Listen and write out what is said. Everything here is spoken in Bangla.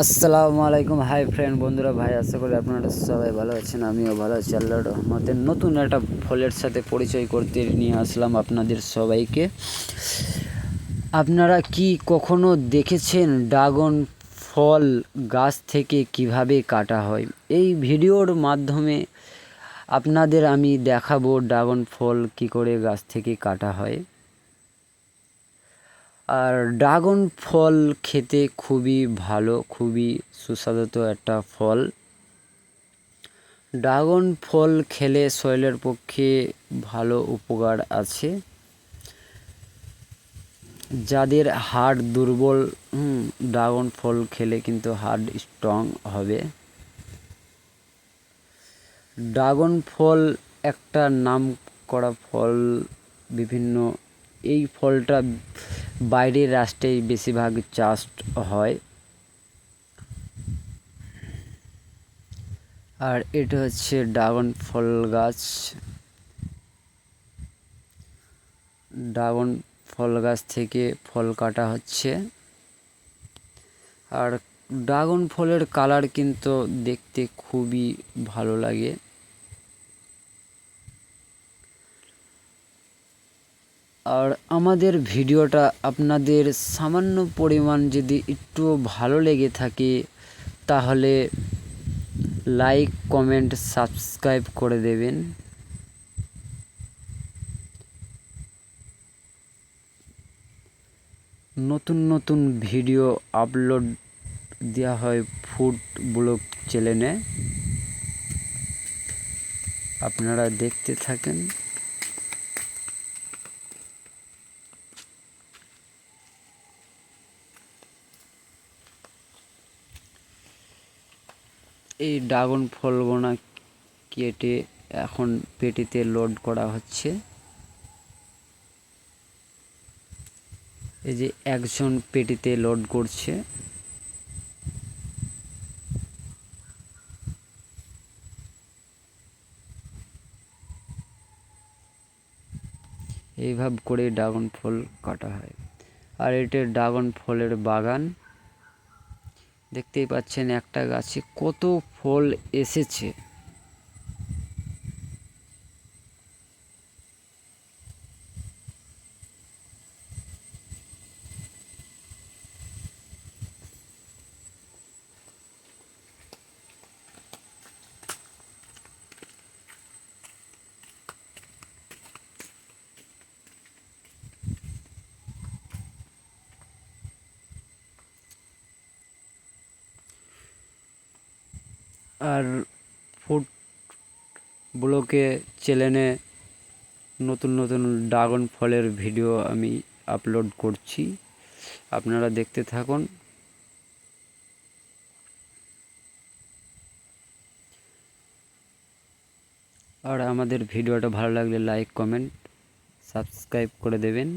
আসসালামু আলাইকুম। হাই ফ্রেন্ড, বন্ধুরা, ভাই, আশা করি আপনারা সবাই ভালো আছেন। আমিও ভালো আছি আল্লাহর রহমতে। নতুন একটা ফলের সাথে পরিচয় করতে নিয়ে আসলাম আপনাদের সবাইকে। আপনারা কি কখনো দেখেছেন ড্রাগন ফল গাছ থেকে কিভাবে কাটা হয়? এই ভিডিওর মাধ্যমে আপনাদের আমি দেখাবো ড্রাগন ফল কি করে গাছ থেকে কাটা হয়। আর ড্রাগন ফল খেতে খুবই ভালো, খুবই সুস্বাদু একটা ফল। ড্রাগন ফল খেলে শরীরের পক্ষে ভালো উপকার আছে। যাদের হাড় দুর্বল, ড্রাগন ফল খেলে কিন্তু হাড় স্ট্রং হবে। ড্রাগন ফল একটা নাম করা ফল। বিভিন্ন এই ফলটা বাইরের রাষ্ট্রেই বেশিরভাগ চাষ হয়। আর এটা হচ্ছে ড্রাগন ফল গাছ। ড্রাগন ফল গাছ থেকে ফল কাটা হচ্ছে। আর ড্রাগন ফলের কালার কিন্তু দেখতে খুবই ভালো লাগে। আর আমাদের ভিডিওটা আপনাদের সামান্য পরিমাণ যদি একটু ভালো লেগে থাকে তাহলে লাইক, কমেন্ট, সাবস্ক্রাইব করে দেবেন। নতুন নতুন ভিডিও আপলোড দেওয়া হয় ফুড ব্লগ চ্যানেলে, আপনারা দেখতে থাকেন। এই ড্রাগন ফলগুলো কেটে এখন পেটিতে লোড করা হচ্ছে। এই যে একজন পেটিতে লোড করছে। এইভাবে করে ড্রাগন ফল কাটা হয়। আর এটা ড্রাগন ফলের বাগান। দেখতেই পাচ্ছেন একটা গাছে কত ফল এসেছে। আর ফুড ব্লগে চ্যানেলে নতুন নতুন ড্রাগন ফলের ভিডিও আমি আপলোড করছি, আপনারা দেখতে থাকুন। আর আমাদের ভিডিওটা ভালো লাগলে লাইক, কমেন্ট, সাবস্ক্রাইব করে দেবেন।